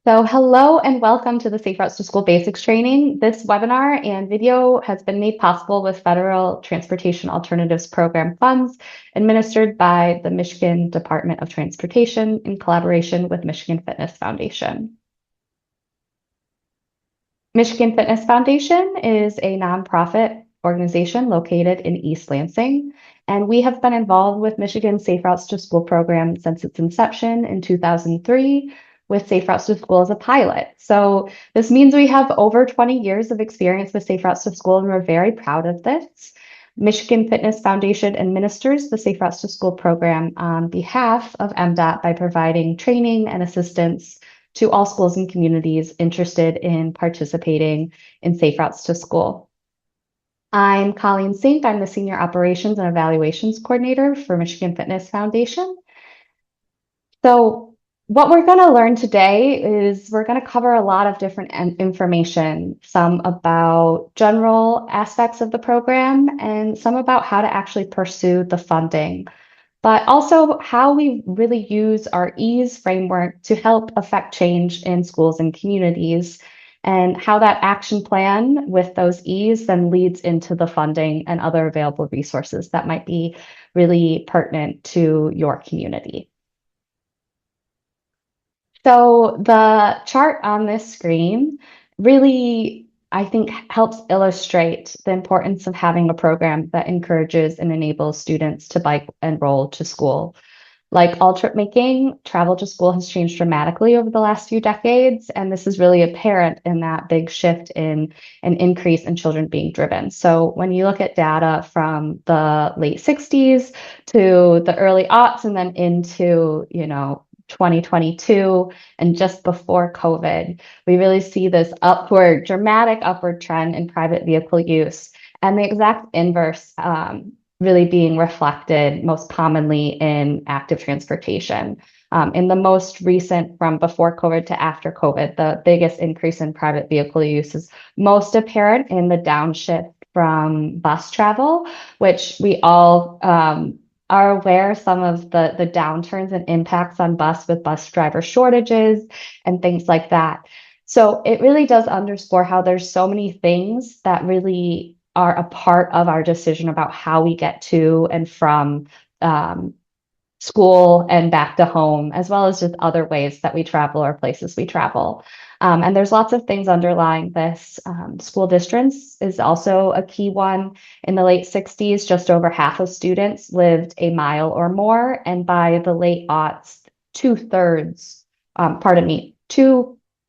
So hello and welcome to the Safe Routes to School Basics Training. This webinar and video has been made possible with Federal Transportation Alternatives Program funds administered by the Michigan Department of Transportation in collaboration with Michigan Fitness Foundation. Michigan Fitness Foundation is a nonprofit organization located in East Lansing, and we have been involved with Michigan's Safe Routes to School program since its inception in 2003 with Safe Routes to School as a pilot. So this means we have over 20 years of experience with Safe Routes to School, and we're very proud of this. Michigan Fitness Foundation administers the Safe Routes to School program on behalf of MDOT by providing training and assistance to all schools and communities interested in participating in Safe Routes to School. I'm Colleen Sink. I'm the Senior Operations and Evaluations Coordinator for Michigan Fitness Foundation. So what we're going to learn today is we're going to cover a lot of different information, some about general aspects of the program and some about how to actually pursue the funding, but also how we really use our EASE framework to help affect change in schools and communities, and how that action plan with those EASE then leads into the funding and other available resources that might be really pertinent to your community. So the chart on this screen really, I think, helps illustrate the importance of having a program that encourages and enables students to bike and roll to school. Like all trip making, travel to school has changed dramatically over the last few decades, and this is really apparent in that big shift in an increase in children being driven. So when you look at data from the late 60s to the early aughts and then into, 2022 and just before COVID, we really see this dramatic upward trend in private vehicle use, and the exact inverse really being reflected most commonly in active transportation. In the most recent, from before COVID to after COVID, the biggest increase in private vehicle use is most apparent in the downshift from bus travel, which we all are aware some of the downturns and impacts on bus driver shortages and things like that. So it really does underscore how there's so many things that really are a part of our decision about how we get to and from school and back to home, as well as just other ways that we travel or places we travel. And there's lots of things underlying this. School distance is also a key one. In the late 60s, just over half of students lived a mile or more. And by the late aughts,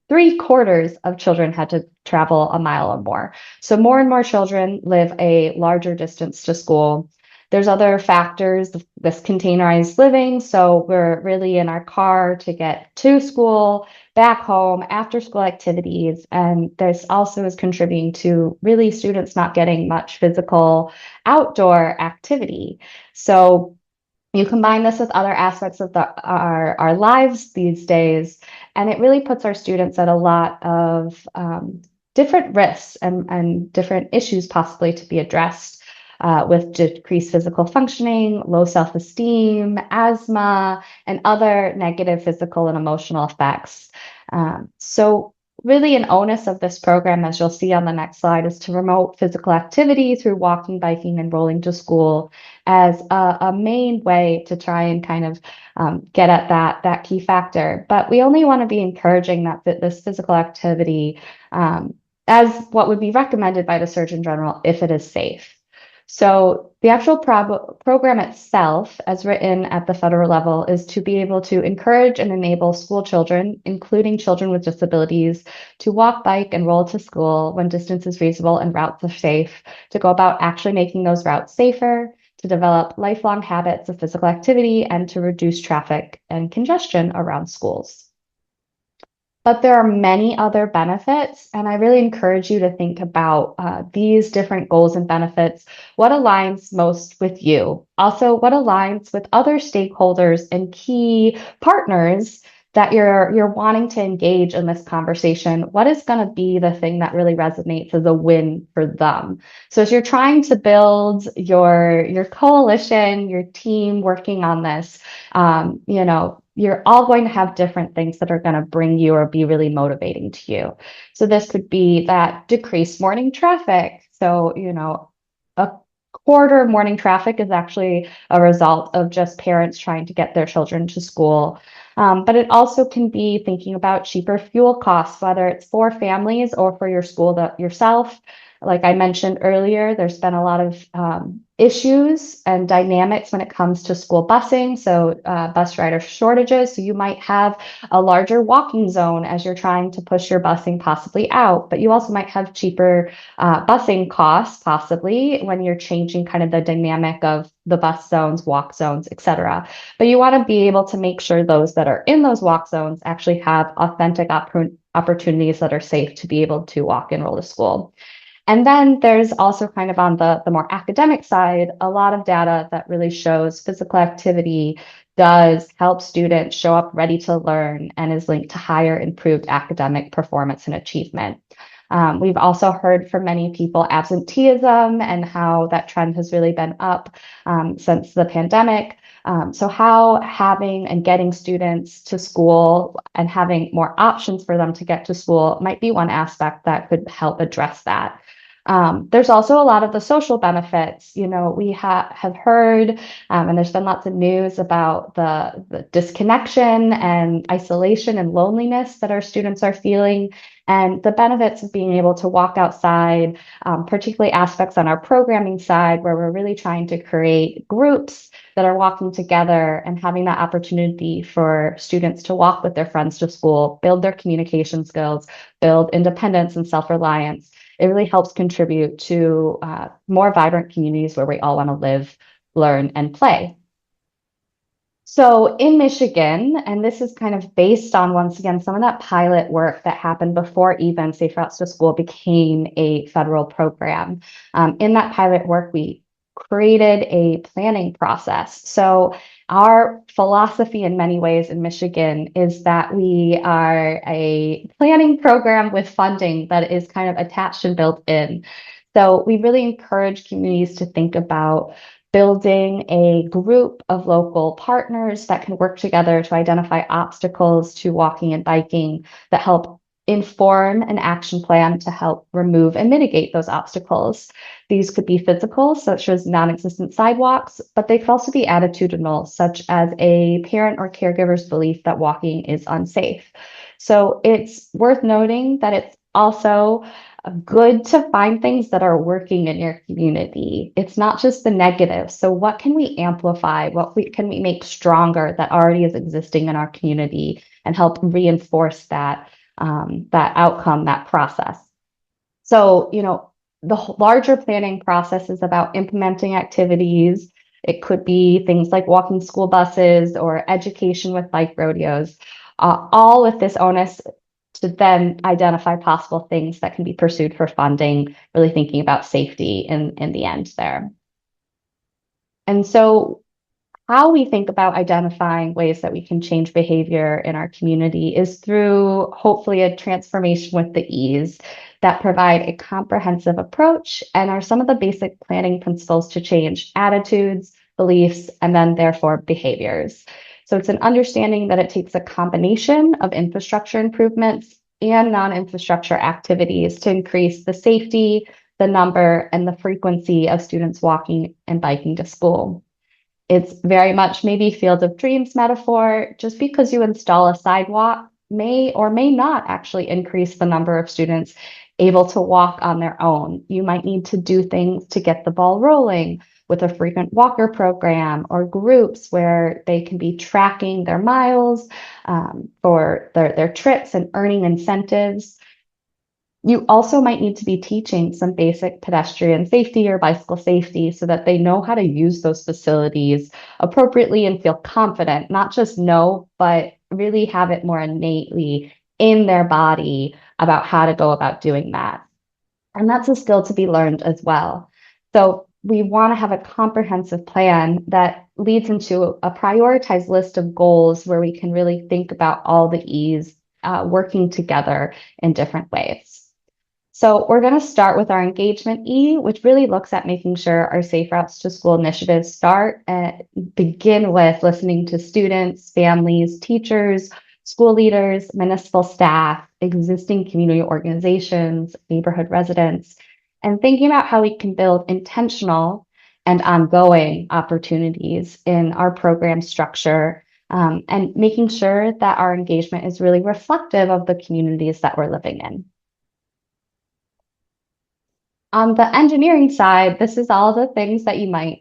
three-quarters of children had to travel a mile or more. So more and more children live a larger distance to school. There's other factors, this containerized living. So we're really in our car to get to school, back home, after school activities. And this also is contributing to really students not getting much physical outdoor activity. So you combine this with other aspects of our lives these days, and it really puts our students at a lot of different risks and different issues possibly to be addressed with decreased physical functioning, low self-esteem, asthma, and other negative physical and emotional effects. So really an onus of this program, as you'll see on the next slide, is to promote physical activity through walking, biking, and rolling to school as a main way to try and kind of get at that key factor. But we only want to be encouraging that this physical activity as what would be recommended by the Surgeon General if it is safe. So the actual program itself, as written at the federal level, is to be able to encourage and enable school children, including children with disabilities, to walk, bike, and roll to school when distance is reasonable and routes are safe, to go about actually making those routes safer, to develop lifelong habits of physical activity, and to reduce traffic and congestion around schools. But there are many other benefits, and I really encourage you to think about these different goals and benefits, what aligns most with you, also what aligns with other stakeholders and key partners that you're wanting to engage in this conversation, what is going to be the thing that really resonates as a win for them? So as you're trying to build your coalition, your team working on this, you're all going to have different things that are going to bring you or be really motivating to you. So this could be that decreased morning traffic. So, a quarter of morning traffic is actually a result of just parents trying to get their children to school. But it also can be thinking about cheaper fuel costs, whether it's for families or for your school yourself. Like I mentioned earlier, there's been a lot of issues and dynamics when it comes to school busing, so bus rider shortages. So you might have a larger walking zone as you're trying to push your busing possibly out, but you also might have cheaper busing costs possibly when you're changing kind of the dynamic of the bus zones, walk zones, etc. But you want to be able to make sure those that are in those walk zones actually have authentic opportunities that are safe to be able to walk and roll to school. And then there's also kind of on the more academic side, a lot of data that really shows physical activity does help students show up ready to learn and is linked to higher improved academic performance and achievement. We've also heard from many people absenteeism and how that trend has really been up since the pandemic. So how having and getting students to school and having more options for them to get to school might be one aspect that could help address that. There's also a lot of the social benefits. We have heard, and there's been lots of news about the disconnection and isolation and loneliness that our students are feeling, and the benefits of being able to walk outside, particularly aspects on our programming side where we're really trying to create groups that are walking together and having that opportunity for students to walk with their friends to school, build their communication skills, build independence and self-reliance. It really helps contribute to more vibrant communities where we all want to live, learn, and play. So in Michigan, and this is kind of based on, once again, some of that pilot work that happened before even Safe Routes to School became a federal program. In that pilot work, we created a planning process. So our philosophy in many ways in Michigan is that we are a planning program with funding that is kind of attached and built in. So we really encourage communities to think about building a group of local partners that can work together to identify obstacles to walking and biking that help inform an action plan to help remove and mitigate those obstacles. These could be physical, such as non-existent sidewalks, but they could also be attitudinal, such as a parent or caregiver's belief that walking is unsafe. So it's worth noting that it's also good to find things that are working in your community. It's not just the negative. So what can we amplify? Can we make stronger that already is existing in our community and help reinforce that outcome, that process? So, the larger planning process is about implementing activities. It could be things like walking school buses or education with bike rodeos, all with this onus to then identify possible things that can be pursued for funding, really thinking about safety in the end there. And so how we think about identifying ways that we can change behavior in our community is through hopefully a transformation with the ease that provide a comprehensive approach and are some of the basic planning principles to change attitudes, beliefs, and then therefore behaviors. So it's an understanding that it takes a combination of infrastructure improvements and non-infrastructure activities to increase the safety, the number, and the frequency of students walking and biking to school. It's very much maybe field of dreams metaphor. Just because you install a sidewalk may or may not actually increase the number of students able to walk on their own. You might need to do things to get the ball rolling with a frequent walker program or groups where they can be tracking their miles for their trips and earning incentives. You also might need to be teaching some basic pedestrian safety or bicycle safety so that they know how to use those facilities appropriately and feel confident, not just know, but really have it more innately in their body about how to go about doing that. And that's a skill to be learned as well. So we want to have a comprehensive plan that leads into a prioritized list of goals where we can really think about all the E's working together in different ways. So we're going to start with our engagement E, which really looks at making sure our Safe Routes to School initiatives start and begin with listening to students, families, teachers, school leaders, municipal staff, existing community organizations, neighborhood residents, and thinking about how we can build intentional and ongoing opportunities in our program structure, and making sure that our engagement is really reflective of the communities that we're living in. On the engineering side, this is all the things that you might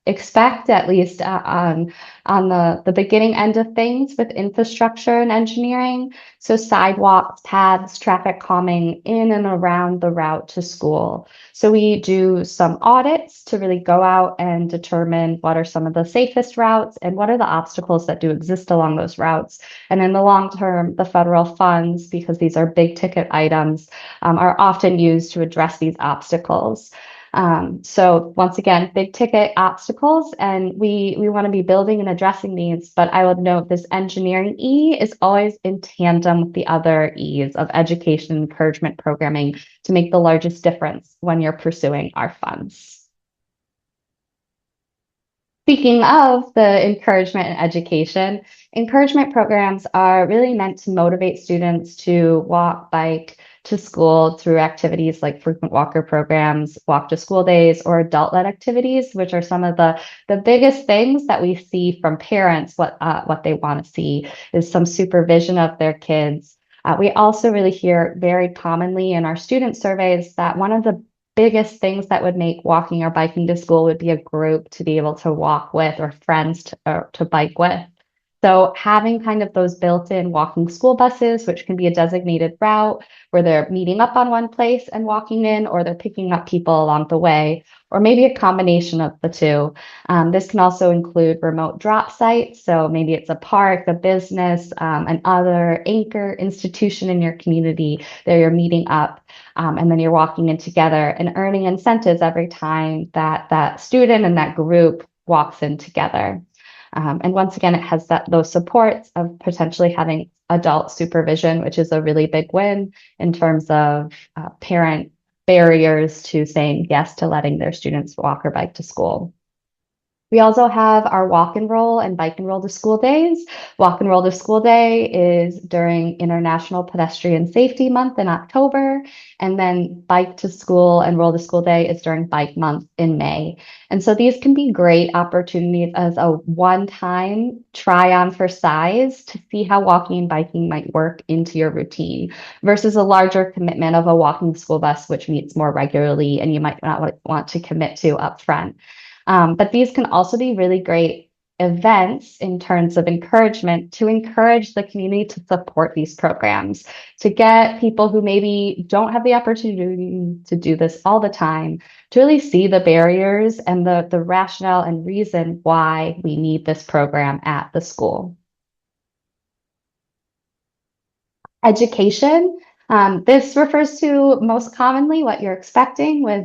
expect, at least on the beginning end of things with infrastructure and engineering. So sidewalks, paths, traffic calming in and around the route to school. So we do some audits to really go out and determine what are some of the safest routes and what are the obstacles that do exist along those routes. And in the long term, the federal funds, because these are big ticket items, are often used to address these obstacles. So once again, big ticket obstacles, and we want to be building and addressing these, but I would note this engineering E is always in tandem with the other E's of education, encouragement, programming to make the largest difference when you're pursuing our funds. Speaking of the encouragement and education, encouragement programs are really meant to motivate students to walk, bike to school through activities like frequent walker programs, walk to school days, or adult-led activities, which are some of the biggest things that we see from parents. What they want to see is some supervision of their kids. We also really hear very commonly in our student surveys that one of the biggest things that would make walking or biking to school would be a group to be able to walk with or friends to bike with. So having kind of those built-in walking school buses, which can be a designated route where they're meeting up on one place and walking in, or they're picking up people along the way, or maybe a combination of the two. This can also include remote drop sites. So maybe it's a park, a business, an other anchor institution in your community that you're meeting up. And then you're walking in together and earning incentives every time that student and that group walks in together. And once again, it has those supports of potentially having adult supervision, which is a really big win in terms of parent barriers to saying yes to letting their students walk or bike to school. We also have our walk and roll and bike and roll to school days. Walk and roll to school day is during International Pedestrian Safety Month in October. And then bike to school and roll to school day is during bike month in May. And so these can be great opportunities as a one-time try on for size to see how walking and biking might work into your routine versus a larger commitment of a walking school bus, which meets more regularly and you might not want to commit to upfront. But these can also be really great events in terms of encouragement to encourage the community to support these programs, to get people who maybe don't have the opportunity to do this all the time, to really see the barriers and the rationale and reason why we need this program at the school. Education. This refers to most commonly what you're expecting with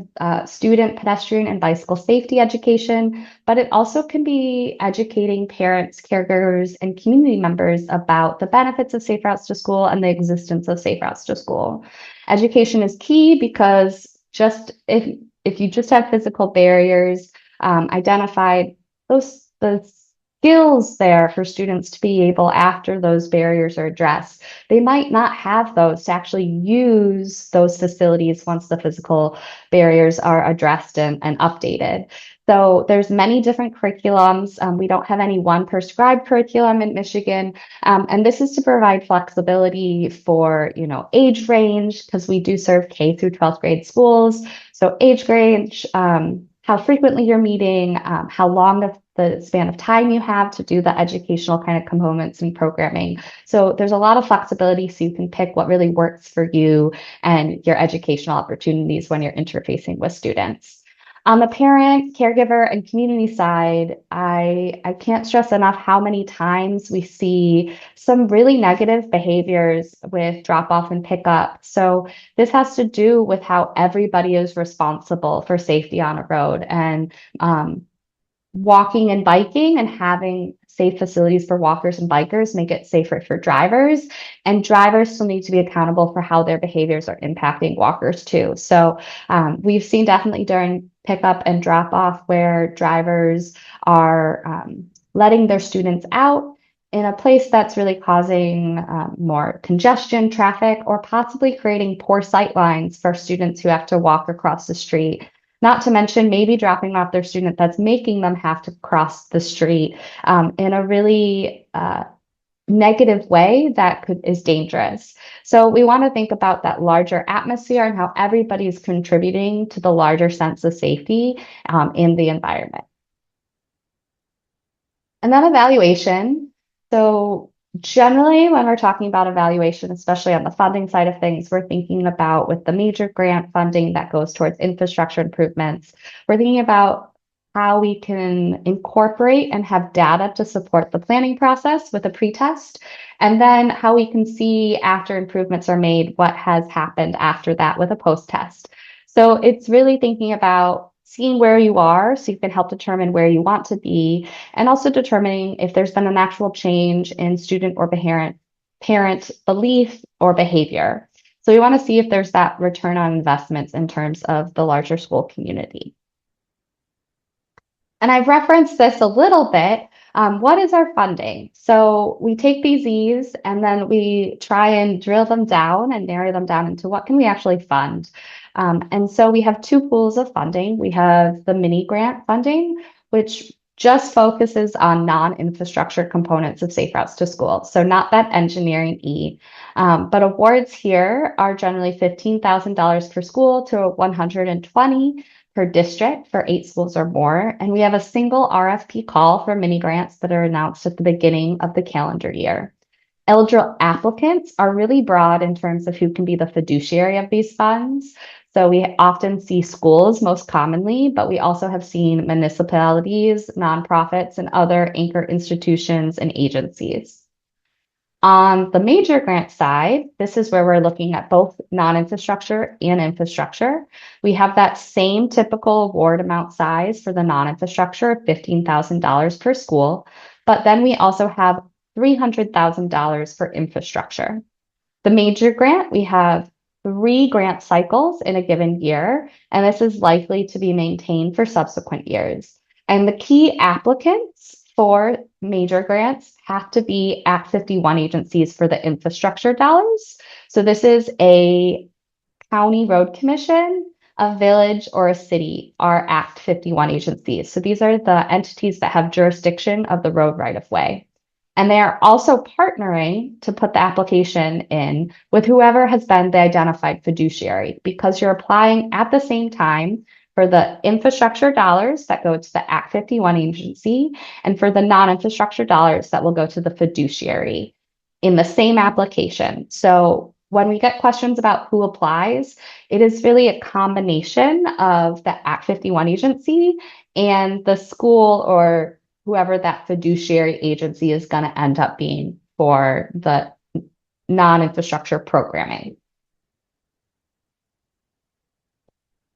student, pedestrian, and bicycle safety education, but it also can be educating parents, caregivers, and community members about the benefits of safe routes to school and the existence of safe routes to school. Education is key because just if you just have physical barriers identified, the skills there for students to be able, after those barriers are addressed, they might not have those to actually use those facilities once the physical barriers are addressed and updated. So there's many different curriculums. We don't have any one prescribed curriculum in Michigan. And this is to provide flexibility for, age range, because we do serve K through 12th grade schools. So age range, how frequently you're meeting, how long the span of time you have to do the educational kind of components and programming. So there's a lot of flexibility so you can pick what really works for you and your educational opportunities when you're interfacing with students. On the parent, caregiver, and community side, I can't stress enough how many times we see some really negative behaviors with drop off and pickup. So this has to do with how everybody is responsible for safety on a road, and walking and biking and having safe facilities for walkers and bikers make it safer for drivers. And drivers still need to be accountable for how their behaviors are impacting walkers too. So we've seen definitely during pickup and drop off where drivers are letting their students out in a place that's really causing more congestion, traffic, or possibly creating poor sight lines for students who have to walk across the street. Not to mention maybe dropping off their student that's making them have to cross the street in a really negative way that is dangerous. So we want to think about that larger atmosphere and how everybody's contributing to the larger sense of safety in the environment. And then evaluation. So generally, when we're talking about evaluation, especially on the funding side of things, we're thinking about with the major grant funding that goes towards infrastructure improvements, we're thinking about how we can incorporate and have data to support the planning process with a pretest, and then how we can see after improvements are made, what has happened after that with a post-test. So it's really thinking about seeing where you are so you can help determine where you want to be, and also determining if there's been an actual change in student or parent belief or behavior. So we want to see if there's that return on investments in terms of the larger school community. And I've referenced this a little bit. What is our funding? So we take these E's and then we try and drill them down and narrow them down into what can we actually fund. And so we have two pools of funding. We have the mini grant funding, which just focuses on non-infrastructure components of Safe Routes to School. So not that engineering E, but awards here are generally $15,000 per school to 120 per district for 8 schools or more. And we have a single RFP call for mini grants that are announced at the beginning of the calendar year. Eligible applicants are really broad in terms of who can be the fiduciary of these funds. So we often see schools most commonly, but we also have seen municipalities, nonprofits, and other anchor institutions and agencies. On the major grant side, this is where we're looking at both non-infrastructure and infrastructure. We have that same typical award amount size for the non-infrastructure of $15,000 per school, but then we also have $300,000 for infrastructure. The major grant, we have 3 grant cycles in a given year, and this is likely to be maintained for subsequent years. And the key applicants for major grants have to be Act 51 agencies for the infrastructure dollars. So this is a county road commission, a village, or a city are Act 51 agencies. So these are the entities that have jurisdiction of the road right of way. And they are also partnering to put the application in with whoever has been the identified fiduciary, because you're applying at the same time for the infrastructure dollars that go to the Act 51 agency and for the non-infrastructure dollars that will go to the fiduciary in the same application. So when we get questions about who applies, it is really a combination of the Act 51 agency and the school or whoever that fiduciary agency is going to end up being for the non-infrastructure programming.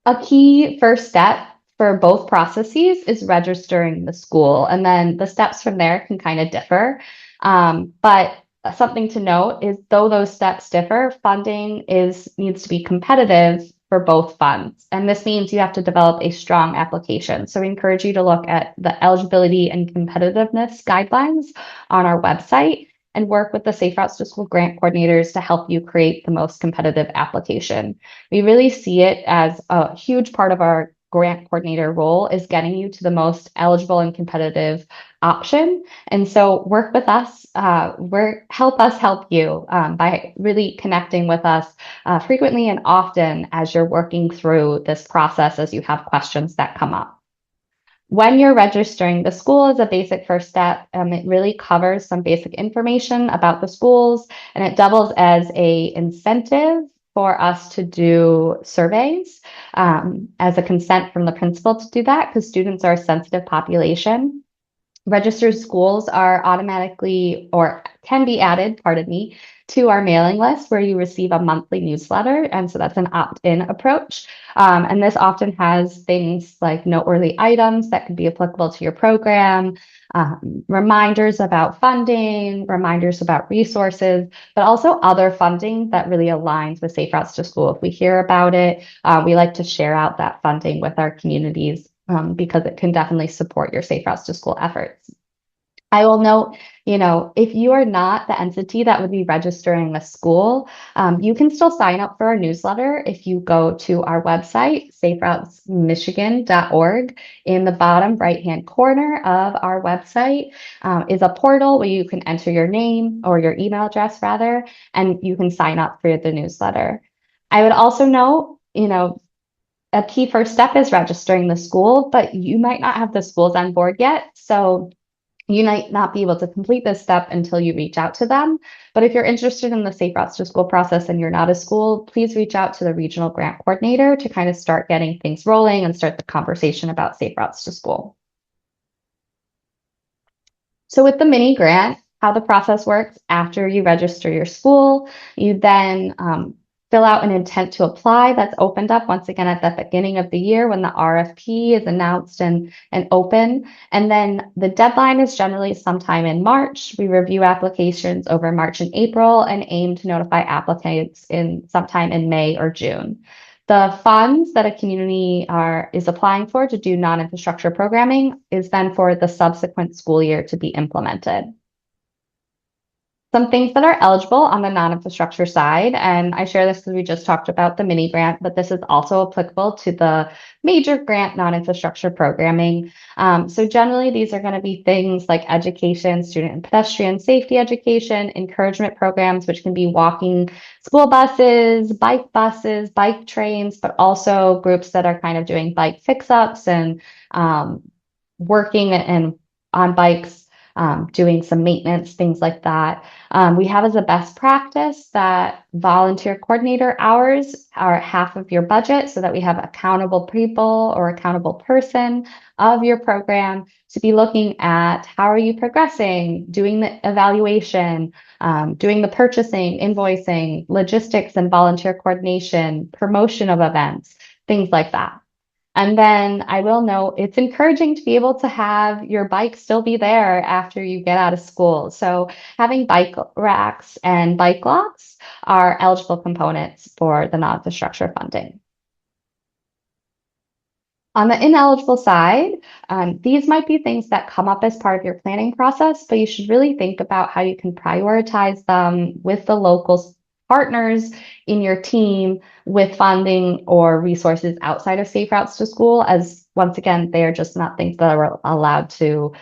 A key first step for both processes is registering the school, and then the steps from there can kind of differ. But something to note is though those steps differ, funding needs to be competitive for both funds. And this means you have to develop a strong application. So we encourage you to look at the eligibility and competitiveness guidelines on our website and work with the Safe Routes to School grant coordinators to help you create the most competitive application. We really see it as a huge part of our grant coordinator role is getting you to the most eligible and competitive option. And so work with us, help us help you by really connecting with us frequently and often as you're working through this process as you have questions that come up. When you're registering the school is a basic first step. It really covers some basic information about the schools, and it doubles as an incentive for us to do surveys as a consent from the principal to do that because students are a sensitive population. Registered schools are automatically or can be added, pardon me, to our mailing list where you receive a monthly newsletter. And so that's an opt-in approach. And this often has things like noteworthy items that could be applicable to your program, reminders about funding, reminders about resources, but also other funding that really aligns with Safe Routes to School. If we hear about it, we like to share out that funding with our communities because it can definitely support your Safe Routes to School efforts. I will note, if you are not the entity that would be registering a school, you can still sign up for our newsletter if you go to our website, saferoutesmichigan.org. In the bottom right-hand corner of our website is a portal where you can enter your name or your email address rather, and you can sign up for the newsletter. I would also note, a key first step is registering the school, but you might not have the schools on board yet. So you might not be able to complete this step until you reach out to them. But if you're interested in the Safe Routes to School process and you're not a school, please reach out to the regional grant coordinator to kind of start getting things rolling and start the conversation about Safe Routes to School. So with the mini grant, how the process works after you register your school, you then fill out an intent to apply that's opened up once again at the beginning of the year when the RFP is announced and open. And then the deadline is generally sometime in March. We review applications over March and April and aim to notify applicants in sometime in May or June. The funds that a community is applying for to do non-infrastructure programming is then for the subsequent school year to be implemented. Some things that are eligible on the non-infrastructure side, and I share this because we just talked about the mini grant, but this is also applicable to the major grant non-infrastructure programming. So generally, these are going to be things like education, student and pedestrian safety education, encouragement programs, which can be walking school buses, bike trains, but also groups that are kind of doing bike fix-ups and working and on bikes. Doing some maintenance, things like that. We have as a best practice that volunteer coordinator hours are half of your budget so that we have accountable people or accountable person of your program to be looking at how are you progressing, doing the evaluation, doing the purchasing, invoicing, logistics and volunteer coordination, promotion of events, things like that. And then I will note it's encouraging to be able to have your bike still be there after you get out of school. So having bike racks and bike locks are eligible components for the non-infrastructure funding. On the ineligible side, these might be things that come up as part of your planning process, but you should really think about how you can prioritize them with the local partners in your team with funding or resources outside of Safe Routes to School, as once again, they are just not things that are allowed to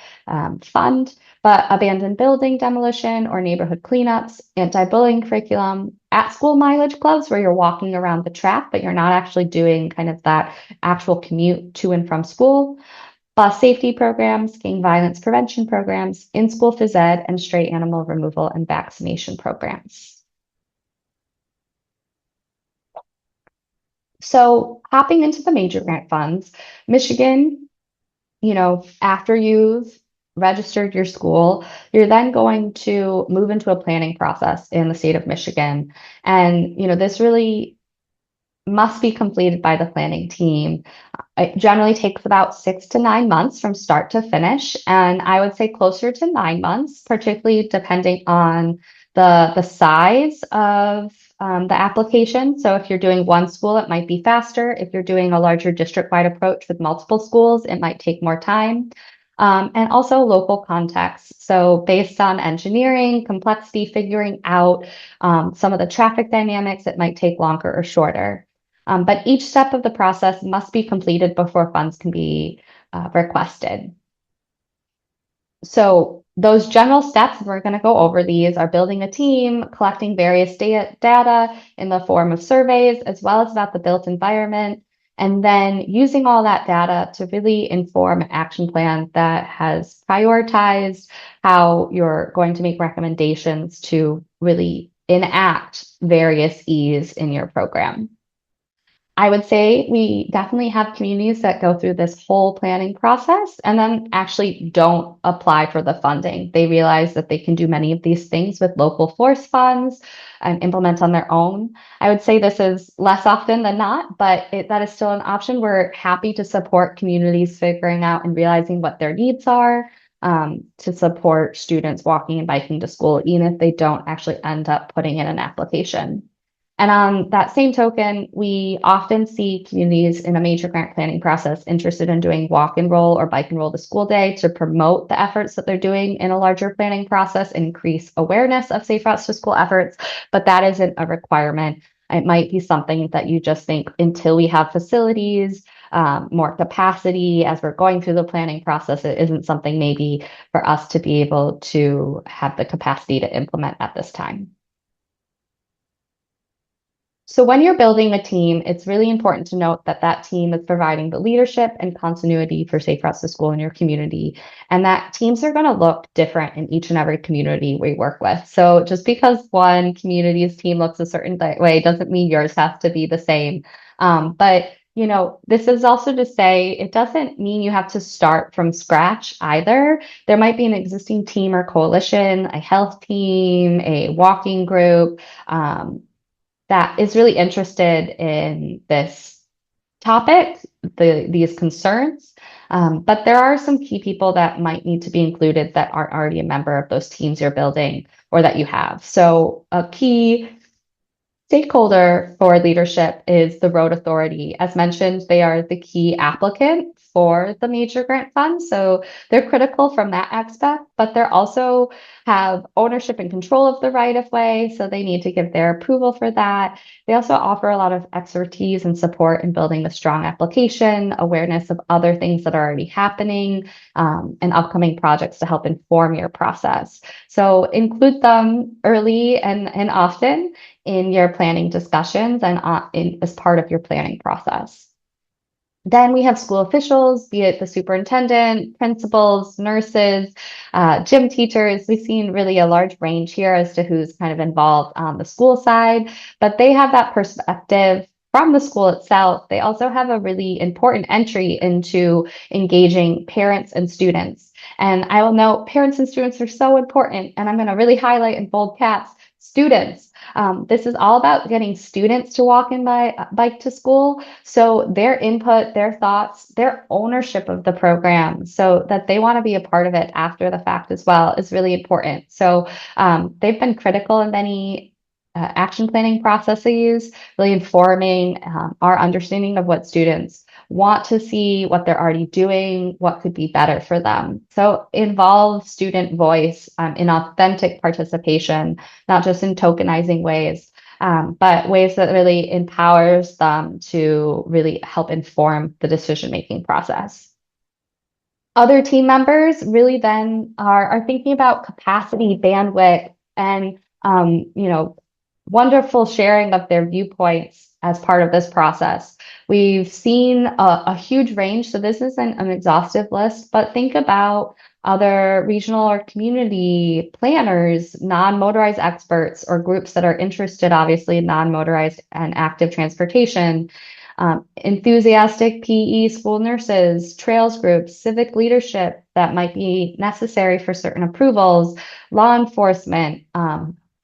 fund. But abandoned building demolition or neighborhood cleanups, anti-bullying curriculum, at-school mileage clubs where you're walking around the track, but you're not actually doing kind of that actual commute to and from school, bus safety programs, gang violence prevention programs, in-school phys ed, and stray animal removal and vaccination programs. So hopping into the major grant funds, Michigan, after you've registered your school, you're then going to move into a planning process in the state of Michigan. And, this really must be completed by the planning team. It generally takes about 6 to 9 months from start to finish. And I would say closer to 9 months, particularly depending on the size of the application. So if you're doing one school, it might be faster. If you're doing a larger district-wide approach with multiple schools, it might take more time. And also local context. So based on engineering, complexity, figuring out some of the traffic dynamics, it might take longer or shorter. But each step of the process must be completed before funds can be requested. So those general steps, we're going to go over these, are building a team, collecting various data in the form of surveys, as well as about the built environment, and then using all that data to really inform an action plan that has prioritized how you're going to make recommendations to really enact various E's in your program. I would say we definitely have communities that go through this whole planning process and then actually don't apply for the funding. They realize that they can do many of these things with local force funds and implement on their own. I would say this is less often than not, but that is still an option. We're happy to support communities figuring out and realizing what their needs are, to support students walking and biking to school, even if they don't actually end up putting in an application. And on that same token, we often see communities in a major grant planning process interested in doing walk and roll or bike and roll to school day to promote the efforts that they're doing in a larger planning process, increase awareness of safe routes to school efforts, but that isn't a requirement. It might be something that you just think until we have facilities, more capacity as we're going through the planning process, it isn't something maybe for us to be able to have the capacity to implement at this time. So when you're building a team, it's really important to note that that team is providing the leadership and continuity for safe routes to school in your community, and that teams are going to look different in each and every community we work with. So just because one community's team looks a certain way doesn't mean yours has to be the same. But this is also to say it doesn't mean you have to start from scratch either. There might be an existing team or coalition, a health team, a walking group. That is really interested in this topic, these concerns. But there are some key people that might need to be included that aren't already a member of those teams you're building or that you have. So a key stakeholder for leadership is the road authority. As mentioned, they are the key applicant for the major grant fund. So they're critical from that aspect, but they're also have ownership and control of the right of way. So they need to give their approval for that. They also offer a lot of expertise and support in building the strong application, awareness of other things that are already happening, and upcoming projects to help inform your process. So include them early and often in your planning discussions and as part of your planning process. Then we have school officials, be it the superintendent, principals, nurses, gym teachers. We've seen really a large range here as to who's kind of involved on the school side, but they have that perspective from the school itself. They also have a really important entry into engaging parents and students. And I will note parents and students are so important, and I'm going to really highlight in bold caps students. This is all about getting students to walk and bike to school. So their input, their thoughts, their ownership of the program so that they want to be a part of it after the fact as well is really important. So they've been critical in many action planning processes, really informing our understanding of what students want to see, what they're already doing, what could be better for them. So involve student voice in authentic participation, not just in tokenizing ways, but ways that really empowers them to really help inform the decision-making process. Other team members really then are thinking about capacity, bandwidth, and wonderful sharing of their viewpoints as part of this process. We've seen a huge range, so this isn't an exhaustive list, but think about other regional or community planners, non-motorized experts, or groups that are interested, obviously, in non-motorized and active transportation, enthusiastic PE school nurses, trails groups, civic leadership that might be necessary for certain approvals, law enforcement,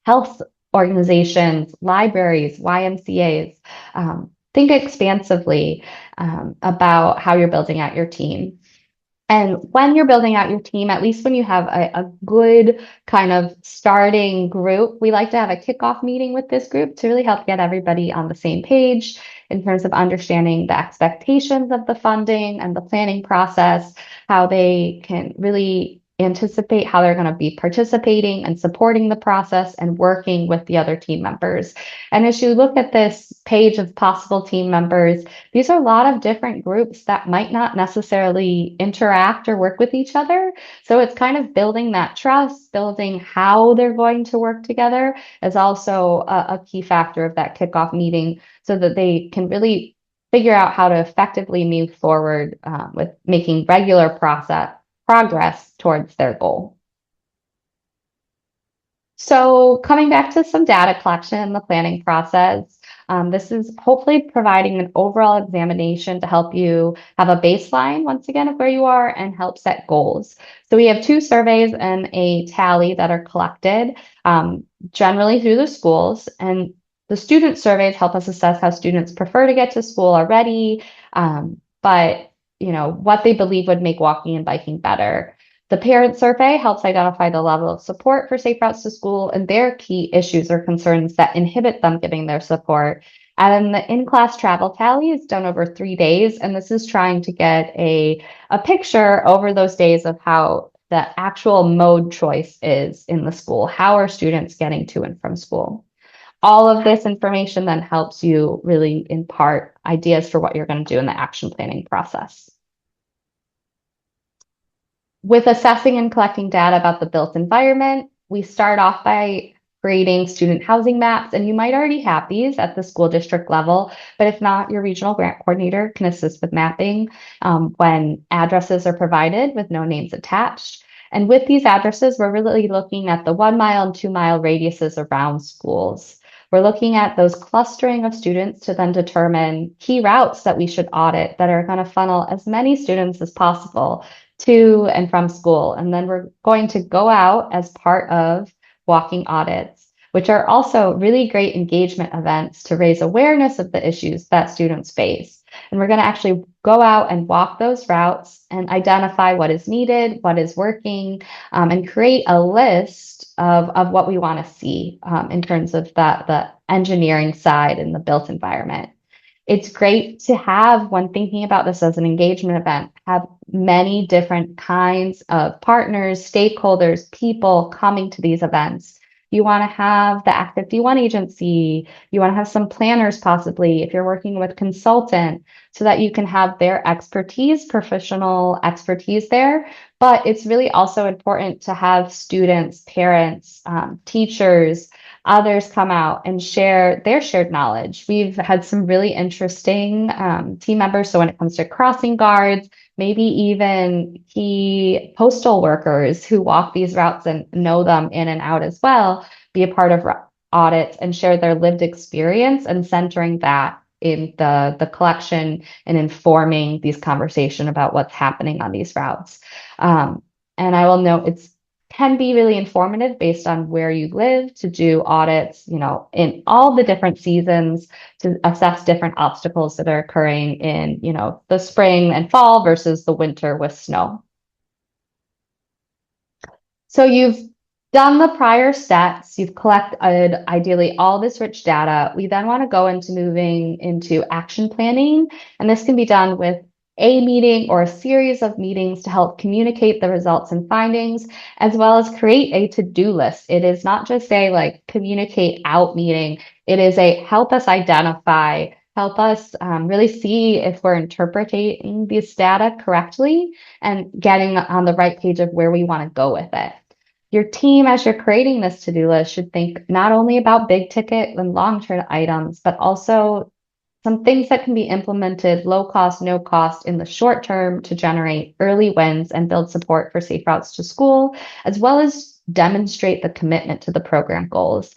health organizations, libraries, YMCAs. Think expansively about how you're building out your team. And when you're building out your team, at least when you have a good kind of starting group, we like to have a kickoff meeting with this group to really help get everybody on the same page in terms of understanding the expectations of the funding and the planning process, how they can really anticipate how they're going to be participating and supporting the process and working with the other team members. And as you look at this page of possible team members, these are a lot of different groups that might not necessarily interact or work with each other. So it's kind of building that trust, building how they're going to work together is also a key factor of that kickoff meeting so that they can really figure out how to effectively move forward with making regular progress towards their goal. So coming back to some data collection and the planning process, this is hopefully providing an overall examination to help you have a baseline, once again, of where you are and help set goals. So we have two surveys and a tally that are collected generally through the schools. And the student surveys help us assess how students prefer to get to school already, but what they believe would make walking and biking better. The parent survey helps identify the level of support for safe routes to school and their key issues or concerns that inhibit them giving their support. And then the in-class travel tally is done over 3 days, and this is trying to get a picture over those days of how the actual mode choice is in the school. How are students getting to and from school? All of this information then helps you really impart ideas for what you're going to do in the action planning process. With assessing and collecting data about the built environment, we start off by creating student housing maps, and you might already have these at the school district level, but if not, your regional grant coordinator can assist with mapping when addresses are provided with no names attached. And with these addresses, we're really looking at the 1 mile and 2 mile radiuses around schools. We're looking at those clustering of students to then determine key routes that we should audit that are going to funnel as many students as possible to and from school. And then we're going to go out as part of walking audits, which are also really great engagement events to raise awareness of the issues that students face. And we're going to actually go out and walk those routes and identify what is needed, what is working, and create a list of what we want to see in terms of the engineering side and the built environment. It's great to have, when thinking about this as an engagement event, have many different kinds of partners, stakeholders, people coming to these events. You want to have the Act 51 agency. You want to have some planners, possibly, if you're working with consultant, so that you can have their expertise, professional expertise there. But it's really also important to have students, parents, teachers, others come out and share their shared knowledge. We've had some really interesting team members. So when it comes to crossing guards, maybe even key postal workers who walk these routes and know them in and out as well, be a part of audits and share their lived experience and centering that in the collection and informing these conversation about what's happening on these routes. And I will note it's can be really informative based on where you live to do audits, in all the different seasons to assess different obstacles that are occurring in, the spring and fall versus the winter with snow. So you've done the prior steps, you've collected ideally all this rich data. We then want to go into moving into action planning, and this can be done with a meeting or a series of meetings to help communicate the results and findings, as well as create a to-do list. It is not just a communicate out meeting. It is a help us identify, help us really see if we're interpreting this data correctly and getting on the right page of where we want to go with it. Your team, as you're creating this to-do list, should think not only about big ticket and long-term items, but also some things that can be implemented low cost, no cost in the short term to generate early wins and build support for safe routes to school, as well as demonstrate the commitment to the program goals.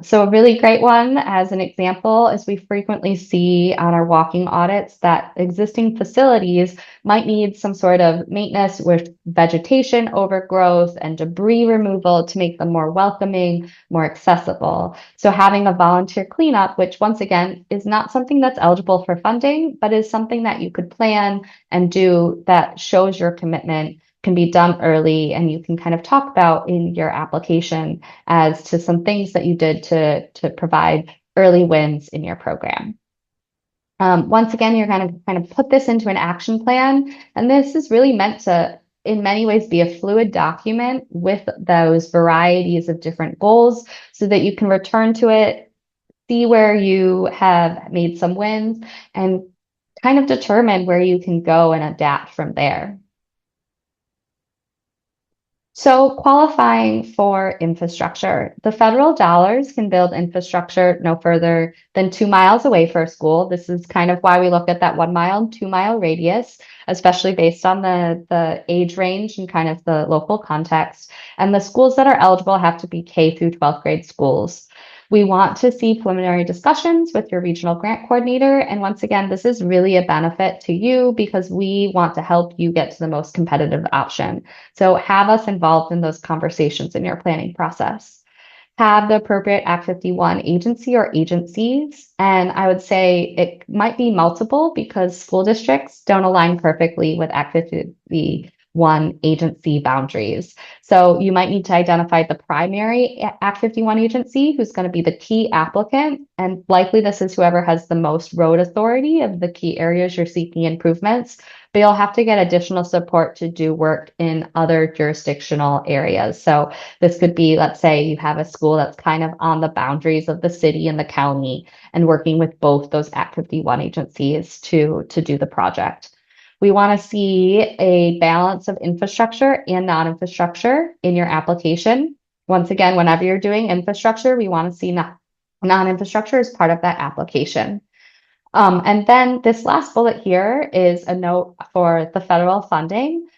So a really great one as an example is we frequently see on our walking audits that existing facilities might need some sort of maintenance with vegetation overgrowth and debris removal to make them more welcoming, more accessible. So having a volunteer cleanup, which once again is not something that's eligible for funding, but is something that you could plan and do that shows your commitment, can be done early, and you can kind of talk about in your application as to some things that you did to provide early wins in your program. Once again, you're going to kind of put this into an action plan, and this is really meant to, in many ways, be a fluid document with those varieties of different goals so that you can return to it, see where you have made some wins, and kind of determine where you can go and adapt from there. So qualifying for infrastructure, the federal dollars can build infrastructure no further than 2 miles away for a school. This is kind of why we look at that 1 mile, 2 mile radius, especially based on the age range and kind of the local context. And the schools that are eligible have to be K through 12th grade schools. We want to see preliminary discussions with your regional grant coordinator. And once again, this is really a benefit to you because we want to help you get to the most competitive option. So have us involved in those conversations in your planning process. Have the appropriate Act 51 agency or agencies. And I would say it might be multiple because school districts don't align perfectly with Act 51 agency boundaries. So you might need to identify the primary Act 51 agency who's going to be the key applicant. And likely this is whoever has the most road authority of the key areas you're seeking improvements, but you'll have to get additional support to do work in other jurisdictional areas. So this could be, let's say you have a school that's kind of on the boundaries of the city and the county and working with both those Act 51 agencies to do the project. We want to see a balance of infrastructure and non-infrastructure in your application. Once again, whenever you're doing infrastructure, we want to see non-infrastructure as part of that application. And then this last bullet here is a note for the federal funding.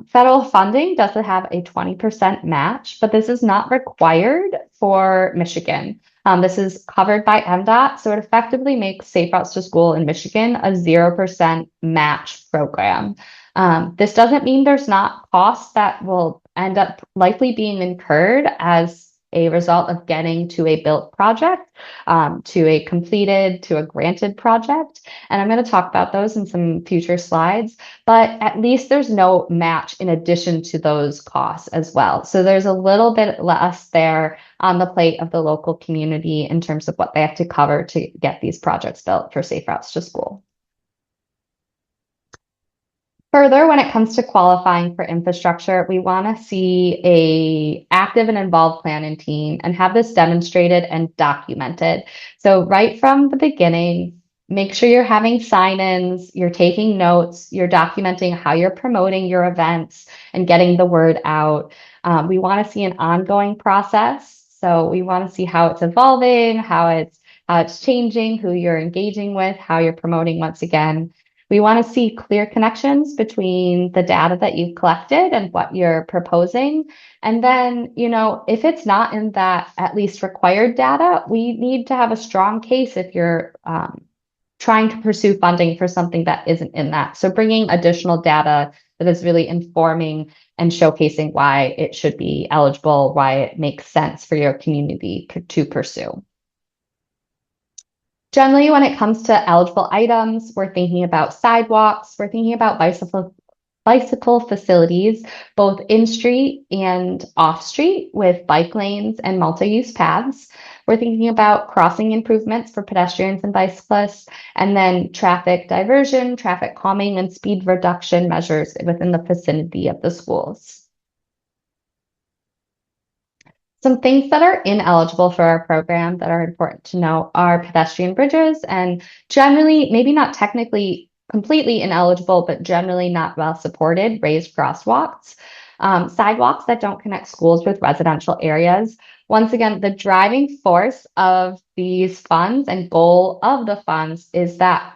Federal funding does have a 20% match, but this is not required for Michigan. This is covered by MDOT, so it effectively makes Safe Routes to School in Michigan a 0% match program. This doesn't mean there's not costs that will end up likely being incurred as a result of getting to a built project, to a completed, to a granted project. And I'm going to talk about those in some future slides, but at least there's no match in addition to those costs as well. So there's a little bit less there on the plate of the local community in terms of what they have to cover to get these projects built for Safe Routes to School. Further, when it comes to qualifying for infrastructure, we want to see a active and involved planning team and have this demonstrated and documented. So right from the beginning, make sure you're having sign-ins, you're taking notes, you're documenting how you're promoting your events and getting the word out. We want to see an ongoing process. So we want to see how it's evolving, how it's changing, who you're engaging with, how you're promoting once again. We want to see clear connections between the data that you've collected and what you're proposing. And then, if it's not in that at least required data, we need to have a strong case if you're trying to pursue funding for something that isn't in that. So bringing additional data that is really informing and showcasing why it should be eligible, why it makes sense for your community to pursue. Generally, when it comes to eligible items, we're thinking about sidewalks, we're thinking about bicycle facilities, both in-street and off-street with bike lanes and multi-use paths. We're thinking about crossing improvements for pedestrians and bicyclists, and then traffic diversion, traffic calming, and speed reduction measures within the vicinity of the schools. Some things that are ineligible for our program that are important to know are pedestrian bridges and generally, maybe not technically completely ineligible, but generally not well supported, raised crosswalks, sidewalks that don't connect schools with residential areas. Once again, the driving force of these funds and goal of the funds is that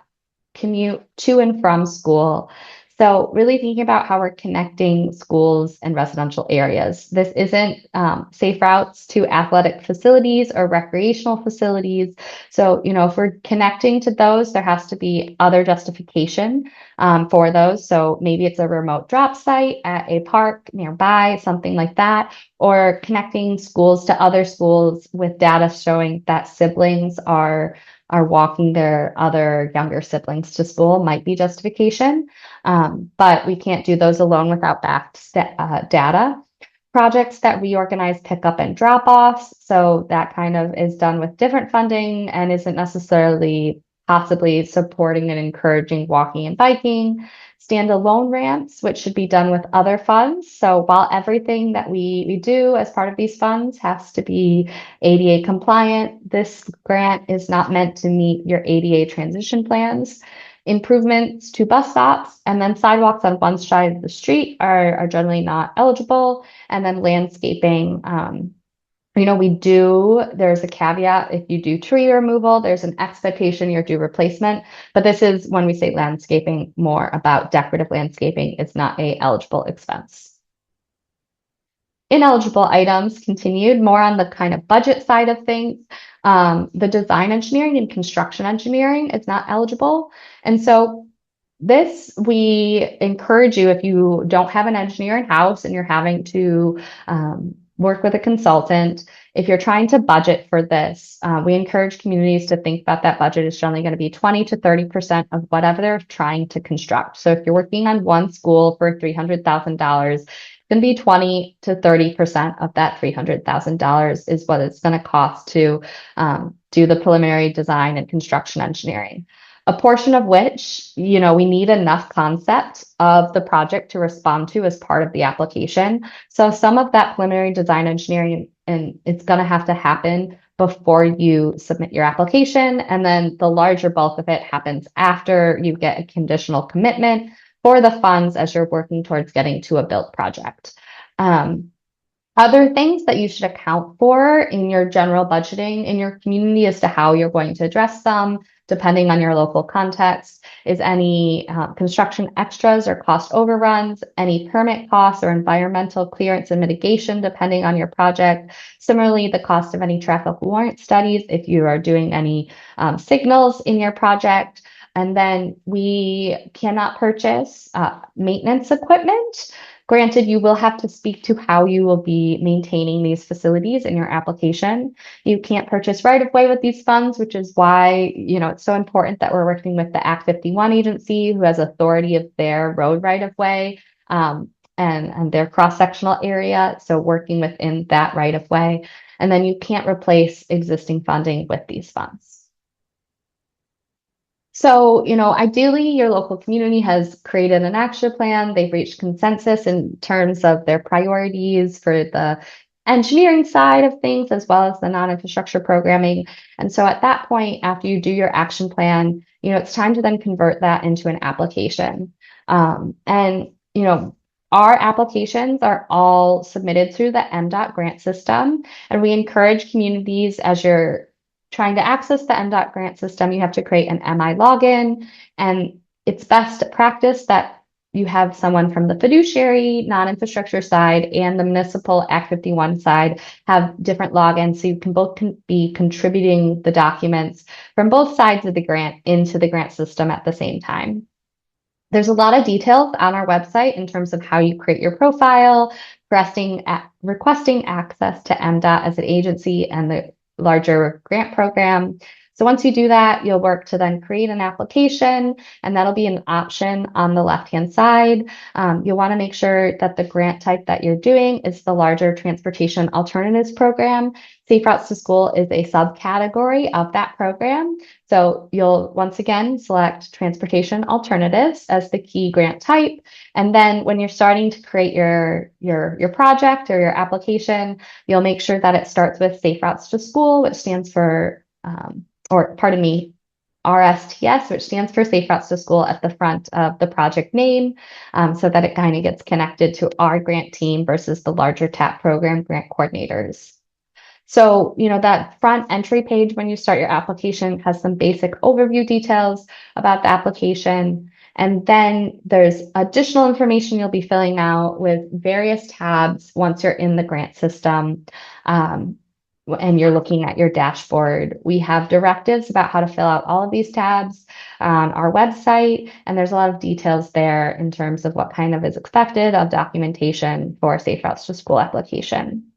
commute to and from school. So really thinking about how we're connecting schools and residential areas. This isn't safe routes to athletic facilities or recreational facilities. So, if we're connecting to those, there has to be other justification for those. So maybe it's a remote drop site at a park nearby, something like that, or connecting schools to other schools with data showing that siblings are walking their other younger siblings to school might be justification. But we can't do those alone without backed data. Projects that reorganize pickup and drop offs. So that kind of is done with different funding and isn't necessarily possibly supporting and encouraging walking and biking. Standalone ramps, which should be done with other funds. So while everything that we do as part of these funds has to be ADA compliant, this grant is not meant to meet your ADA transition plans. Improvements to bus stops and then sidewalks on one side of the street are generally not eligible. And then landscaping, there's a caveat. If you do tree removal, there's an expectation you're due replacement. But this is when we say landscaping, more about decorative landscaping. It's not a eligible expense. Ineligible items continued more on the kind of budget side of things. The design engineering and construction engineering is not eligible. And so this, we encourage you, if you don't have an engineer in-house and you're having to work with a consultant, if you're trying to budget for this, we encourage communities to think about that budget is generally going to be 20 to 30% of whatever they're trying to construct. So if you're working on one school for $300,000, it's going to be 20 to 30% of that $300,000 is what it's going to cost to do the preliminary design and construction engineering. A portion of which, we need enough concept of the project to respond to as part of the application. So some of that preliminary design engineering, and it's going to have to happen before you submit your application. And then the larger bulk of it happens after you get a conditional commitment for the funds as you're working towards getting to a built project. Other things that you should account for in your general budgeting in your community as to how you're going to address them, depending on your local context, is any construction extras or cost overruns, any permit costs or environmental clearance and mitigation, depending on your project. Similarly, the cost of any traffic warrant studies if you are doing any signals in your project. And then we cannot purchase maintenance equipment. Granted, you will have to speak to how you will be maintaining these facilities in your application. You can't purchase right-of-way with these funds, which is why, it's so important that we're working with the Act 51 agency, who has authority of their road right-of-way and their cross-sectional area. So working within that right-of-way. And then you can't replace existing funding with these funds. So, ideally, your local community has created an action plan. They've reached consensus in terms of their priorities for the engineering side of things, as well as the non-infrastructure programming. And so at that point, after you do your action plan, it's time to then convert that into an application. Our applications are all submitted through the MDOT grant system, and we encourage communities, as you're trying to access the MDOT grant system, you have to create an MI login, and it's best practice that you have someone from the fiduciary, non-infrastructure side, and the municipal Act 51 side have different logins, so you can both be contributing the documents from both sides of the grant into the grant system at the same time. There's a lot of details on our website in terms of how you create your profile, requesting access to MDOT as an agency and the larger grant program. So once you do that, you'll work to then create an application, and that'll be an option on the left-hand side. You'll want to make sure that the grant type that you're doing is the larger transportation alternatives program. Safe Routes to School is a subcategory of that program. So you'll once again select transportation alternatives as the key grant type. And then when you're starting to create your project or your application, you'll make sure that it starts with Safe Routes to School, which stands for RSTS, which stands for Safe Routes to School, at the front of the project name, so that it kind of gets connected to our grant team versus the larger TAP program grant coordinators. So, that front entry page when you start your application has some basic overview details about the application. And then there's additional information you'll be filling out with various tabs once you're in the grant system. And you're looking at your dashboard. We have directives about how to fill out all of these tabs on our website, and there's a lot of details there in terms of what kind of is expected of documentation for Safe Routes to School application.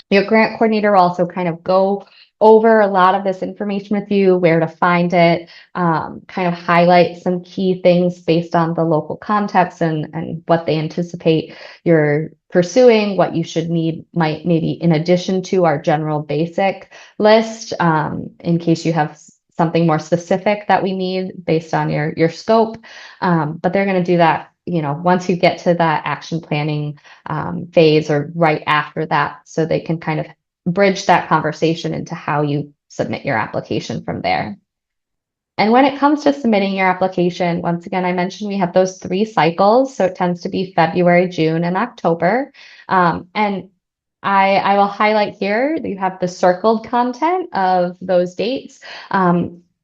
Your grant coordinator will also kind of go over a lot of this information with you, where to find it, kind of highlight some key things based on the local context and what they anticipate you're pursuing, what you should need maybe in addition to our general basic list, in case you have something more specific that we need based on your scope. But they're going to do that once you get to that action planning phase or right after that, so they can kind of bridge that conversation into how you submit your application from there. And when it comes to submitting your application, once again, I mentioned we have those 3 cycles. So it tends to be February, June, and October. And I will highlight here that you have the circled content of those dates.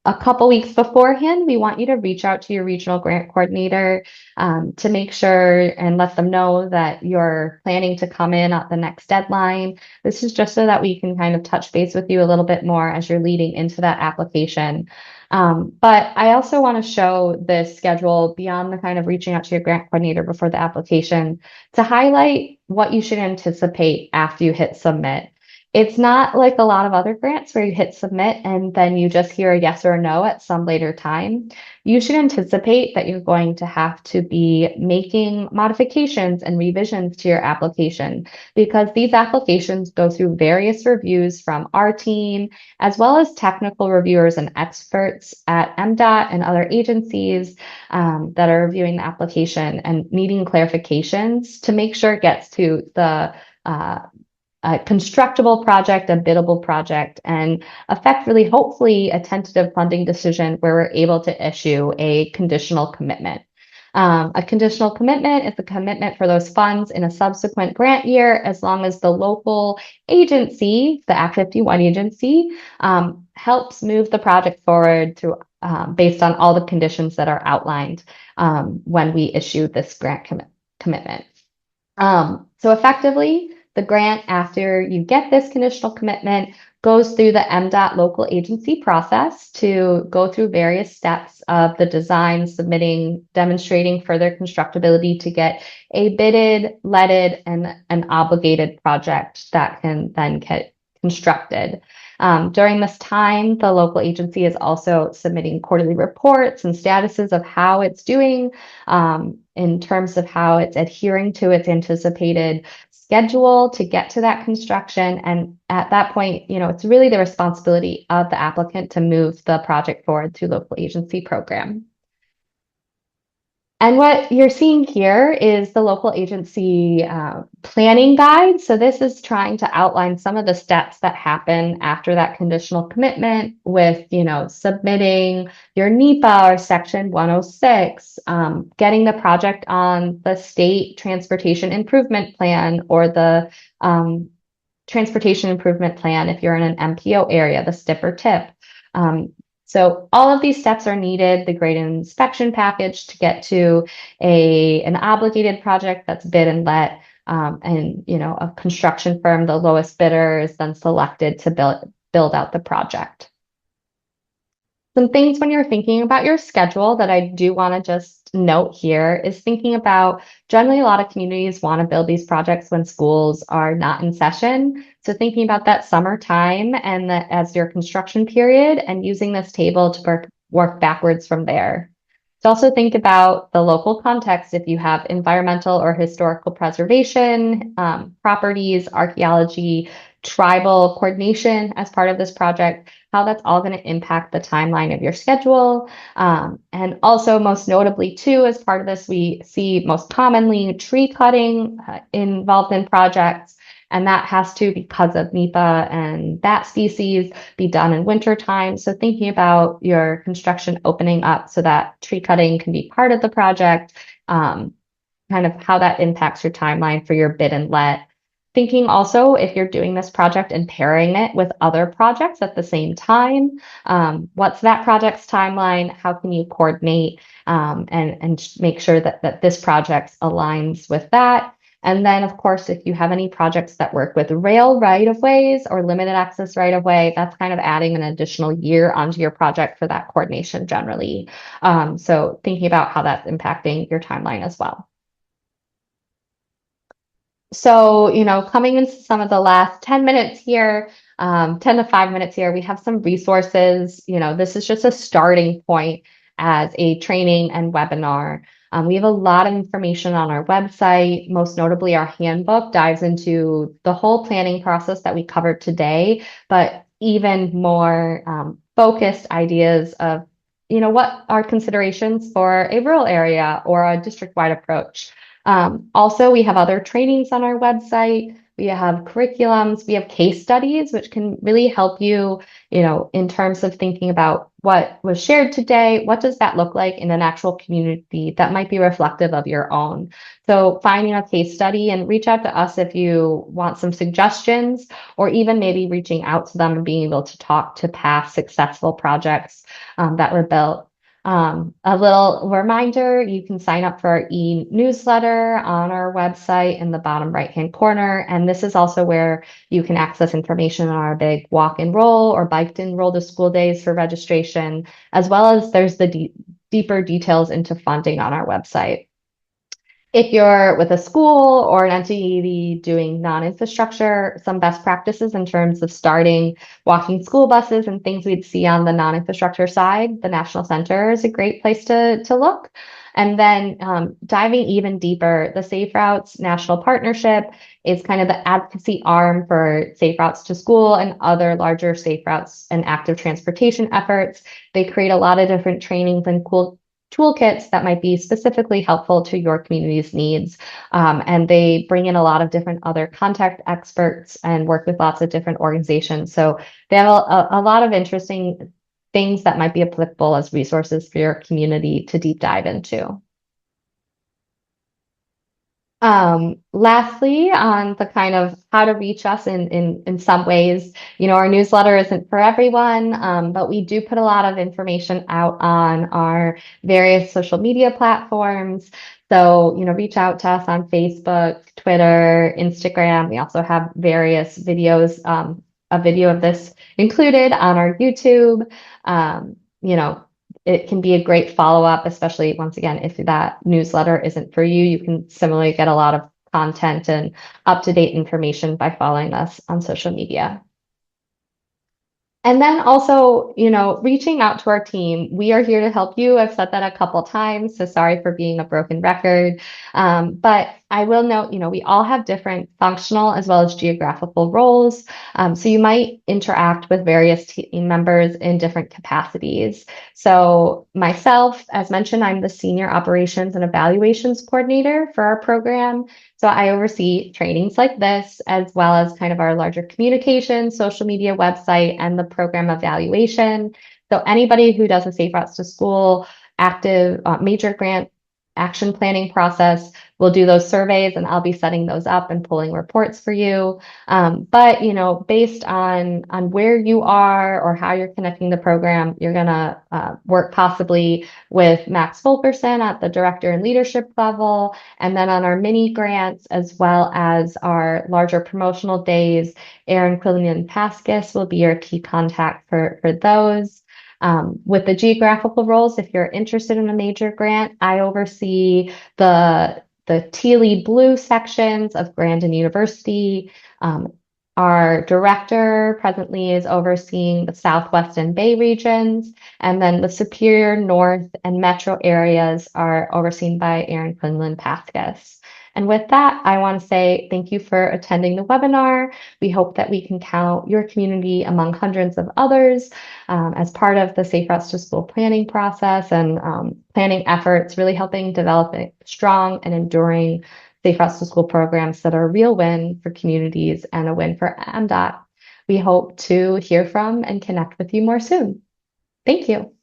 A couple weeks beforehand, we want you to reach out to your regional grant coordinator to make sure and let them know that you're planning to come in at the next deadline. This is just so that we can kind of touch base with you a little bit more as you're leading into that application. But I also want to show this schedule beyond the kind of reaching out to your grant coordinator before the application to highlight what you should anticipate after you hit submit. It's not like a lot of other grants where you hit submit and then you just hear a yes or a no at some later time. You should anticipate that you're going to have to be making modifications and revisions to your application because these applications go through various reviews from our team, as well as technical reviewers and experts at MDOT and other agencies that are reviewing the application and needing clarifications to make sure it gets to the a constructible project, a biddable project, and effectively, hopefully, a tentative funding decision where we're able to issue a conditional commitment. A conditional commitment is a commitment for those funds in a subsequent grant year, as long as the local agency, the Act 51 agency, helps move the project forward to based on all the conditions that are outlined when we issue this grant commitment. So effectively, the grant, after you get this conditional commitment, goes through the MDOT local agency process to go through various steps of the design, submitting, demonstrating further constructability to get a bidded, leaded, and an obligated project that can then get constructed. During this time, the local agency is also submitting quarterly reports and statuses of how it's doing in terms of how it's adhering to its anticipated schedule to get to that construction. And at that point, it's really the responsibility of the applicant to move the project forward through local agency program. And what you're seeing here is the local agency planning guide. So this is trying to outline some of the steps that happen after that conditional commitment with, submitting your NEPA or Section 106, getting the project on the state transportation improvement plan or the transportation improvement plan if you're in an MPO area, the STIP or TIP. So all of these steps are needed, the grade inspection package to get to an obligated project that's bid and let, and a construction firm, the lowest bidder is then selected to build out the project. Some things when you're thinking about your schedule that I do want to just note here is thinking about generally a lot of communities want to build these projects when schools are not in session. So thinking about that summertime and that as your construction period and using this table to work backwards from there. To also think about the local context if you have environmental or historical preservation, properties, archaeology, tribal coordination as part of this project, how that's all going to impact the timeline of your schedule. And also most notably too, as part of this, we see most commonly tree cutting involved in projects. And that has to, because of NEPA and bat species, be done in winter time. So thinking about your construction opening up so that tree cutting can be part of the project, kind of how that impacts your timeline for your bid and let. Thinking also if you're doing this project and pairing it with other projects at the same time, what's that project's timeline? How can you coordinate and make sure that this project aligns with that? And then, of course, if you have any projects that work with rail right-of-ways or limited access right-of-way, that's kind of adding an additional year onto your project for that coordination generally. So thinking about how that's impacting your timeline as well. So, coming into some of the last 10 minutes here, 10 to 5 minutes here, we have some resources. This is just a starting point as a training and webinar. We have a lot of information on our website. Most notably, our handbook dives into the whole planning process that we covered today, but even more focused ideas of, what are considerations for a rural area or a district-wide approach. Also, we have other trainings on our website. We have curriculums, we have case studies, which can really help you, in terms of thinking about what was shared today, what does that look like in an actual community that might be reflective of your own. So finding a case study and reach out to us if you want some suggestions, or even maybe reaching out to them and being able to talk to past successful projects that were built. A little reminder, you can sign up for our e-newsletter on our website in the bottom right-hand corner. And this is also where you can access information on our big walk and roll or bike and roll to school days for registration, as well as there's the deeper details into funding on our website. If you're with a school or an entity doing non-infrastructure, some best practices in terms of starting walking school buses and things we'd see on the non-infrastructure side, the National Center is a great place to look. And then diving even deeper, the Safe Routes National Partnership is kind of the advocacy arm for Safe Routes to School and other larger safe routes and active transportation efforts. They create a lot of different trainings and cool toolkits that might be specifically helpful to your community's needs. And they bring in a lot of different other contact experts and work with lots of different organizations. So they have a lot of interesting things that might be applicable as resources for your community to deep dive into. Lastly, on the kind of how to reach us in some ways, our newsletter isn't for everyone, but we do put a lot of information out on our various social media platforms. So, reach out to us on Facebook, Twitter, Instagram. We also have various videos, a video of this included on our YouTube. Um, you know, it can be a great follow-up, especially once again, if that newsletter isn't for you, you can similarly get a lot of content and up-to-date information by following us on social media. And then also, reaching out to our team. We are here to help you. I've said that a couple times, so sorry for being a broken record. But I will note, we all have different functional as well as geographical roles. So you might interact with various team members in different capacities. So myself, as mentioned, I'm the Senior Operations and Evaluations Coordinator for our program. So I oversee trainings like this, as well as kind of our larger communication, social media website, and the program evaluation. So anybody who does a Safe Routes to School active major grant action planning process will do those surveys, and I'll be setting those up and pulling reports for you. But based on where you are or how you're connecting the program, you're gonna work possibly with Max Fulkerson at the director and leadership level, and then on our mini grants as well as our larger promotional days, Aaron Quillian Pascas will be your key contact for those. With the geographical roles, if you're interested in a major grant, I oversee the tealy blue sections of Grandin University. Our director presently is overseeing the Southwest and Bay regions, and then the Superior, North, and Metro areas are overseen by Aaron Quinlan Pascas. And with that, I want to say thank you for attending the webinar. We hope that we can count your community among hundreds of others as part of the Safe Routes to School planning process and planning efforts, really helping develop strong and enduring Safe Routes to School programs that are a real win for communities and a win for MDOT. We hope to hear from and connect with you more soon. Thank you.